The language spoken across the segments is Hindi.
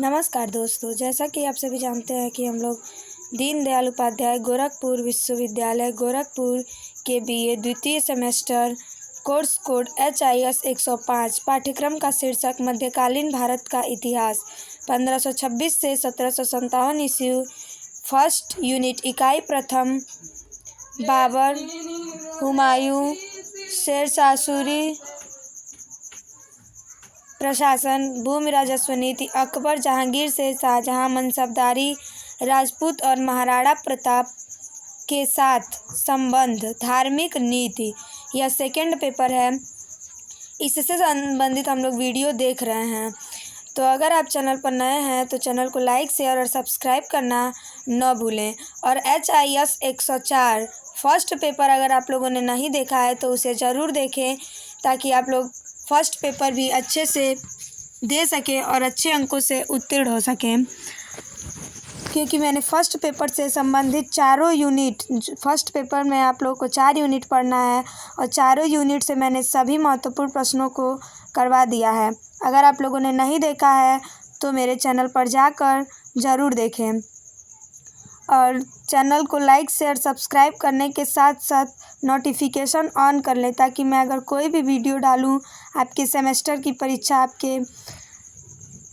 नमस्कार दोस्तों, जैसा कि आप सभी जानते हैं कि हम लोग दीनदयाल उपाध्याय गोरखपुर विश्वविद्यालय गोरखपुर के बीए द्वितीय सेमेस्टर कोर्स कोड HIS 105 पाठ्यक्रम का शीर्षक मध्यकालीन भारत का इतिहास 1526 से 1757 ईस्वी फर्स्ट यूनिट इकाई प्रथम बाबर, हुमायूं, शेरशाह सूरी, प्रशासन, भूमि राजस्व नीति, अकबर जहांगीर से शाहजहां, मनसबदारी, राजपूत और महाराणा प्रताप के साथ संबंध, धार्मिक नीति। यह सेकंड पेपर है, इससे संबंधित हम लोग वीडियो देख रहे हैं। तो अगर आप चैनल पर नए हैं तो चैनल को लाइक, शेयर और सब्सक्राइब करना न भूलें। और HIS 104 फर्स्ट पेपर अगर आप लोगों ने नहीं देखा है तो उसे ज़रूर देखें, ताकि आप लोग फर्स्ट पेपर भी अच्छे से दे सकें और अच्छे अंकों से उत्तीर्ण हो सकें। क्योंकि मैंने फर्स्ट पेपर से संबंधित चारों यूनिट, फर्स्ट पेपर में आप लोगों को 4 यूनिट पढ़ना है और चारों यूनिट से मैंने सभी महत्वपूर्ण प्रश्नों को करवा दिया है। अगर आप लोगों ने नहीं देखा है तो मेरे चैनल पर जाकर ज़रूर देखें और चैनल को लाइक, शेयर, सब्सक्राइब करने के साथ साथ नोटिफिकेशन ऑन कर लें, ताकि मैं अगर कोई भी वीडियो डालूं आपके सेमेस्टर की परीक्षा, आपके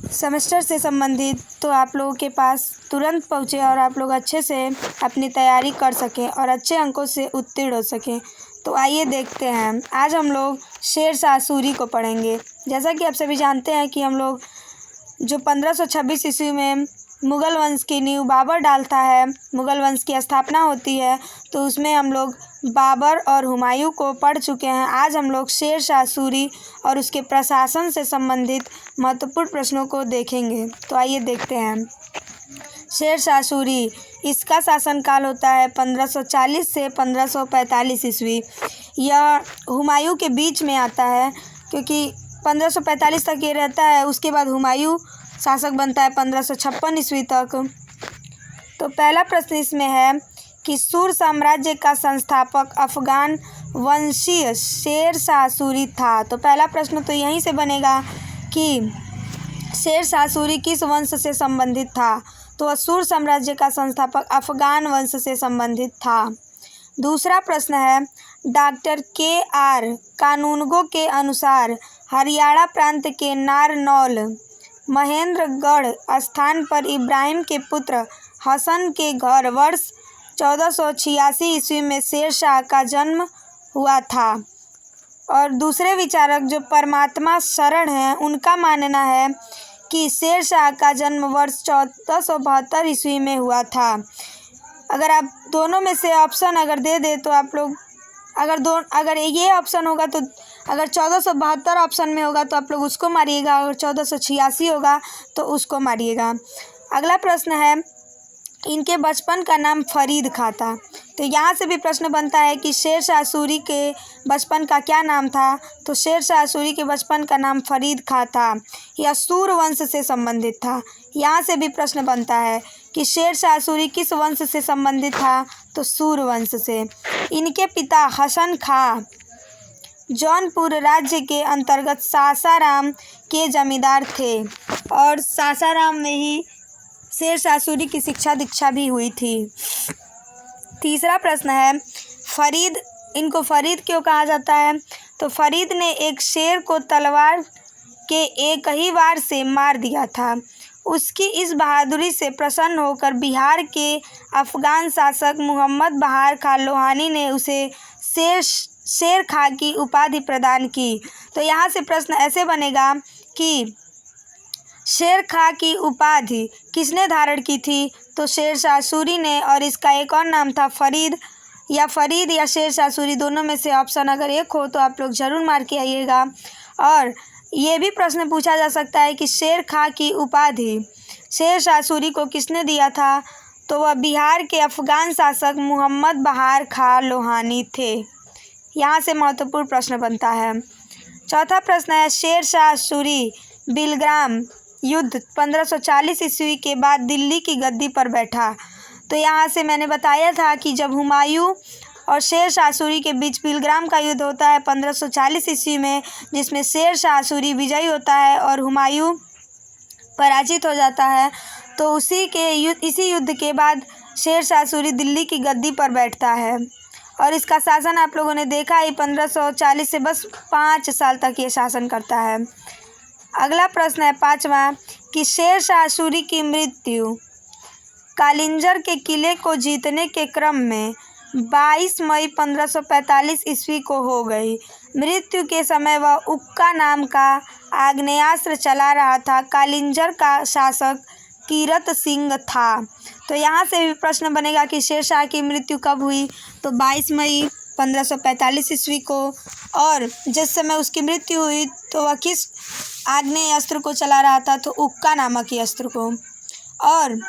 सेमेस्टर से संबंधित, तो आप लोगों के पास तुरंत पहुंचे और आप लोग अच्छे से अपनी तैयारी कर सकें और अच्छे अंकों से उत्तीर्ण हो सकें। तो आइए देखते हैं। आज हम लोग शेरशाह सूरी को पढ़ेंगे। जैसा कि आप सभी जानते हैं कि हम लोग जो 1526 ईस्वी में मुग़ल वंश की नींव बाबर डालता है, मुग़ल वंश की स्थापना होती है, तो उसमें हम लोग बाबर और हुमायूं को पढ़ चुके हैं। आज हम लोग शेरशाह सूरी और उसके प्रशासन से संबंधित महत्वपूर्ण प्रश्नों को देखेंगे। तो आइए देखते हैं। शेरशाह सूरी, इसका शासनकाल होता है 1540 से 1545 ईस्वी। यह हुमायूं के बीच में आता है, क्योंकि 1545 तक ये रहता है, उसके बाद हुमायूं शासक बनता है 1556 ईस्वी तक। तो पहला प्रश्न इसमें है कि सूर साम्राज्य का संस्थापक अफगान वंशीय शेरशाह सूरी था। तो पहला प्रश्न तो यहीं से बनेगा कि शेरशाह सूरी किस वंश से संबंधित था। तो सूर साम्राज्य का संस्थापक अफगान वंश से संबंधित था। दूसरा प्रश्न है, डॉक्टर KR कानूनगो के अनुसार हरियाणा प्रांत के नारनौल महेंद्रगढ़ स्थान पर इब्राहिम के पुत्र हसन के घर वर्ष 1486 ईस्वी में शेरशाह का जन्म हुआ था। और दूसरे विचारक जो परमात्मा शरण हैं, उनका मानना है कि शेरशाह का जन्म वर्ष 1472 ईस्वी में हुआ था। अगर आप दोनों में से ऑप्शन अगर दे दे तो आप लोग अगर ये ऑप्शन होगा तो अगर 1472 ऑप्शन में होगा तो आप लोग उसको मारिएगा, अगर 1486 होगा तो उसको मारिएगा। अगला प्रश्न है, इनके बचपन का नाम फरीद खां था। तो यहाँ से भी प्रश्न बनता है कि शेरशाह सूरी के बचपन का क्या नाम था। तो शेरशाह सूरी के बचपन का नाम फरीद खां था। यह सूर वंश से संबंधित था। यहाँ से भी प्रश्न बनता है कि शेरशाह सूरी किस वंश से संबंधित था। तो सूर वंश से। इनके पिता हसन खां जौनपुर राज्य के अंतर्गत सासाराम के जमींदार थे और सासाराम में ही शेरशाह सूरी की शिक्षा दीक्षा भी हुई थी। तीसरा प्रश्न है, फरीद, इनको फरीद क्यों कहा जाता है। तो फरीद ने एक शेर को तलवार के एक ही वार से मार दिया था। उसकी इस बहादुरी से प्रसन्न होकर बिहार के अफगान शासक मुहम्मद बहार खां लोहानी ने उसे शेर खां की उपाधि प्रदान की। तो यहाँ से प्रश्न ऐसे बनेगा कि शेर खां की उपाधि किसने धारण की थी। तो शेरशाह सूरी ने, और इसका एक और नाम था फरीद या शेरशाह सूरी, दोनों में से ऑप्शन अगर एक हो तो आप लोग ज़रूर मार के आइएगा। और ये भी प्रश्न पूछा जा सकता है कि शेर खां की उपाधि शेरशाह सूरी को किसने दिया था। तो वह बिहार के अफगान शासक मुहम्मद बहार खां लोहानी थे। यहाँ से महत्वपूर्ण प्रश्न बनता है। चौथा प्रश्न है, शेरशाह सूरी बिलग्राम युद्ध 1540 ईस्वी के बाद दिल्ली की गद्दी पर बैठा। तो यहाँ से मैंने बताया था कि जब हुमायूं और शेरशाह सूरी के बीच बिलग्राम का युद्ध होता है 1540 ईस्वी में, जिसमें शेरशाह सूरी विजयी होता है और हुमायूं पराजित हो जाता है। तो इसी युद्ध के बाद शेरशाह सूरी दिल्ली की गद्दी पर बैठता है और इसका शासन आप लोगों ने देखा ही 1540 से बस 5 साल तक ये शासन करता है। अगला प्रश्न है 5वां कि शेरशाह सूरी की मृत्यु कालिंजर के किले को जीतने के क्रम में 22 मई 1545 ईस्वी को हो गई। मृत्यु के समय वह उक्का नाम का आग्नेयास्त्र चला रहा था। कालिंजर का शासक कीरत सिंह था। तो यहाँ से भी प्रश्न बनेगा कि शेरशाह की मृत्यु कब हुई, तो 22 मई 1545 ईस्वी को। और जिस समय उसकी मृत्यु हुई तो वह किस आग्नेय अस्त्र को चला रहा था, तो उक्का नामक ही अस्त्र को। और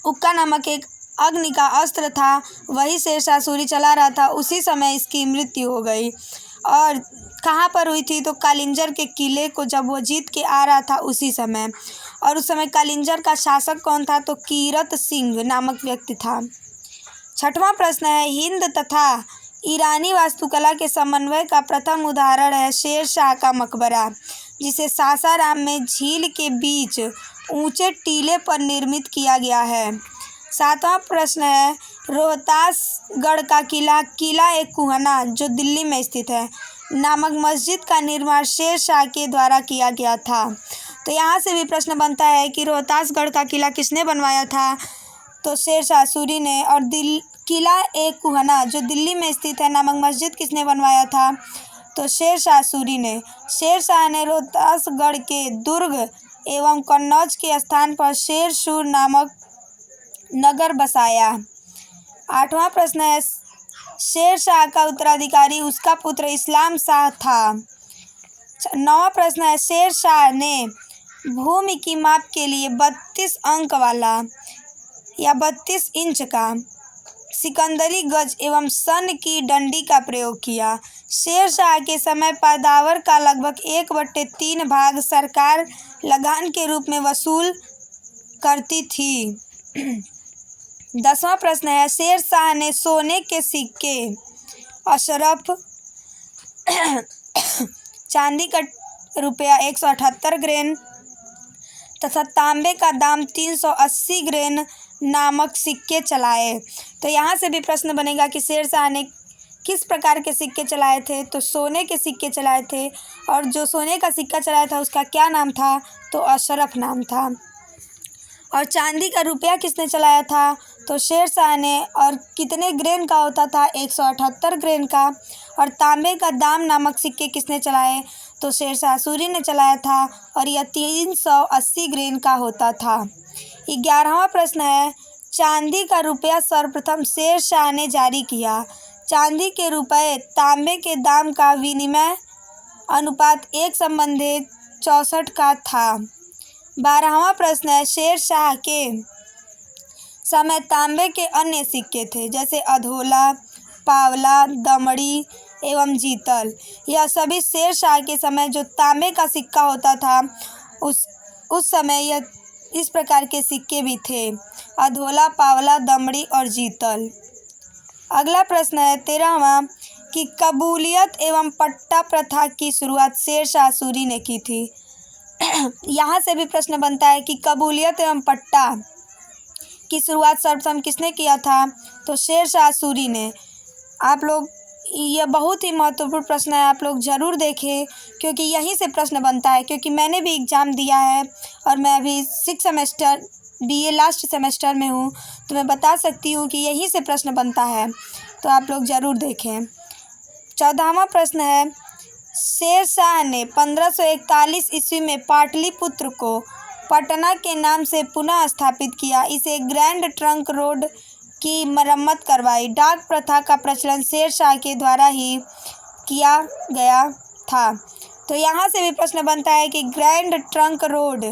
उक्का नामक एक अग्नि का अस्त्र था, वही शेरशाह सूरी चला रहा था। उसी समय इसकी मृत्यु हो गई। और कहाँ पर हुई थी, तो कालिंजर के किले को जब वो जीत के आ रहा था उसी समय। और उस समय कालिंजर का शासक कौन था, तो कीरत सिंह नामक व्यक्ति था। 6वां प्रश्न है हिंद तथा ईरानी वास्तुकला के समन्वय का प्रथम उदाहरण है शेरशाह का मकबरा, जिसे सासाराम में झील के बीच ऊंचे टीले पर निर्मित किया गया है। 7वां प्रश्न है रोहतासगढ़ का किला एक कुहना जो दिल्ली में स्थित है नामक मस्जिद का निर्माण शेरशाह के द्वारा किया गया था। तो यहाँ से भी प्रश्न बनता है कि रोहतासगढ़ का किला किसने बनवाया था, तो शेरशाह सूरी ने। और किला एक कुहना जो दिल्ली में स्थित है नामक मस्जिद किसने बनवाया था, तो शेरशाह सूरी ने। शेरशाह ने रोहतासगढ़ के दुर्ग एवं कन्नौज के स्थान पर शेरशूर नामक नगर बसाया। 8वां प्रश्न है शेरशाह का उत्तराधिकारी उसका पुत्र इस्लाम शाह था। 9वां प्रश्न है शेरशाह ने भूमि की माप के लिए 32 अंक वाला या 32 इंच का सिकंदरी गज एवं सन की डंडी का प्रयोग किया। शेरशाह के समय पैदावार का लगभग 1/3 भाग सरकार लगान के रूप में वसूल करती थी। 10वां प्रश्न है शेरशाह ने सोने के सिक्के अशरफ चांदी का रुपया 178 ग्रेन तथा तांबे का दाम 380 ग्रेन नामक सिक्के चलाए। तो यहाँ से भी प्रश्न बनेगा कि शेरशाह ने किस प्रकार के सिक्के चलाए थे, तो सोने के सिक्के चलाए थे। और जो सोने का सिक्का चलाया था उसका क्या नाम था, तो अशरफ नाम था। और चांदी का रुपया किसने चलाया था, तो शेरशाह ने। और कितने ग्रेन का होता था, 178 ग्रेन का। और तांबे का दाम नामक सिक्के किसने चलाए, तो शेरशाह सूरी ने चलाया था और यह 380 ग्रेन का होता था। 11वां प्रश्न है चांदी का रुपया सर्वप्रथम शेरशाह ने जारी किया। चांदी के रुपये तांबे के दाम का विनिमय अनुपात 1:64 का था। 12वां प्रश्न है शेरशाह के समय तांबे के अन्य सिक्के थे जैसे अधोला, पावला, दमड़ी एवं जीतल। यह सभी शेरशाह के समय जो तांबे का सिक्का होता था उस समय यह इस प्रकार के सिक्के भी थे, अधोला, पावला, दमड़ी और जीतल। अगला प्रश्न है 13वां कि कबूलियत एवं पट्टा प्रथा की शुरुआत शेरशाह सूरी ने की थी। यहाँ से भी प्रश्न बनता है कि कबूलियत एवं पट्टा की शुरुआत सर्वप्रथम किसने किया था, तो शेरशाह सूरी ने। आप लोग यह बहुत ही महत्वपूर्ण प्रश्न है, आप लोग ज़रूर देखें क्योंकि यहीं से प्रश्न बनता है। क्योंकि मैंने भी एग्ज़ाम दिया है और मैं अभी 6 सेमेस्टर BA लास्ट सेमेस्टर में हूँ, तो मैं बता सकती हूँ कि यहीं से प्रश्न बनता है, तो आप लोग ज़रूर देखें। 14वां प्रश्न है शेरशाह ने 1541 ईस्वी में पाटलिपुत्र को पटना के नाम से पुनः स्थापित किया। इसे ग्रैंड ट्रंक रोड की मरम्मत करवाई। डाक प्रथा का प्रचलन शेरशाह के द्वारा ही किया गया था। तो यहाँ से भी प्रश्न बनता है कि ग्रैंड ट्रंक रोड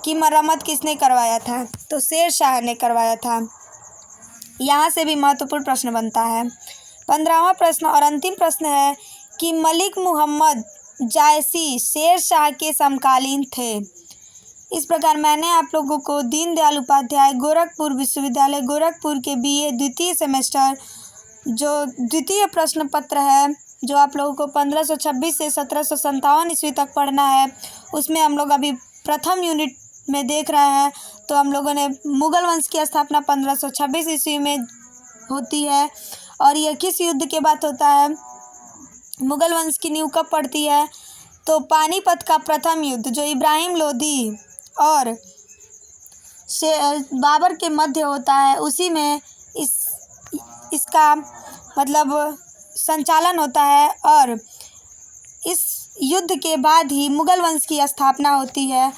की मरम्मत किसने करवाया था, तो शेरशाह ने करवाया था। यहाँ से भी महत्वपूर्ण प्रश्न बनता है। 15वां प्रश्न और अंतिम प्रश्न है कि मलिक मुहम्मद जायसी शेरशाह के समकालीन थे। इस प्रकार मैंने आप लोगों को दीनदयाल उपाध्याय गोरखपुर विश्वविद्यालय गोरखपुर के BA द्वितीय सेमेस्टर जो द्वितीय प्रश्न पत्र है, जो आप लोगों को 1526 से 1757 ईस्वी तक पढ़ना है, उसमें हम लोग अभी प्रथम यूनिट में देख रहे हैं तो हम लोगों ने मुगल वंश की स्थापना 1526 ईस्वी में होती है। और यह किस युद्ध के बाद होता है? मुगल वंश की नींव कब पड़ती है? तो पानीपत का प्रथम युद्ध जो इब्राहिम लोदी और बाबर के मध्य होता है, उसी में इसका मतलब संचालन होता है। और इस युद्ध के बाद ही मुगल वंश की स्थापना होती है।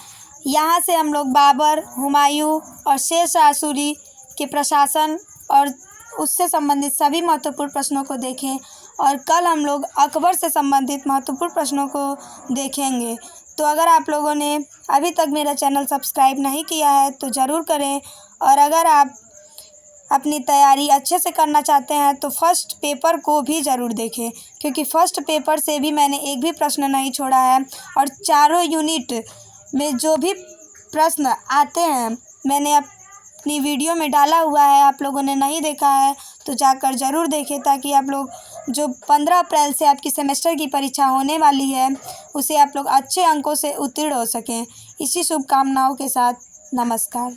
यहाँ से हम लोग बाबर, हुमायूं और शेर शाह सूरी के प्रशासन और उससे संबंधित सभी महत्वपूर्ण प्रश्नों को देखें। और कल हम लोग अकबर से संबंधित महत्वपूर्ण प्रश्नों को देखेंगे। तो अगर आप लोगों ने अभी तक मेरा चैनल सब्सक्राइब नहीं किया है तो ज़रूर करें। और अगर आप अपनी तैयारी अच्छे से करना चाहते हैं तो फर्स्ट पेपर को भी ज़रूर देखें, क्योंकि फर्स्ट पेपर से भी मैंने एक भी प्रश्न नहीं छोड़ा है। और चारों यूनिट में जो भी प्रश्न आते हैं मैंने अपनी वीडियो में डाला हुआ है। आप लोगों ने नहीं देखा है तो जाकर ज़रूर देखें, ताकि आप लोग जो 15 अप्रैल से आपकी सेमेस्टर की परीक्षा होने वाली है उसे आप लोग अच्छे अंकों से उत्तीर्ण हो सकें। इसी शुभकामनाओं के साथ नमस्कार।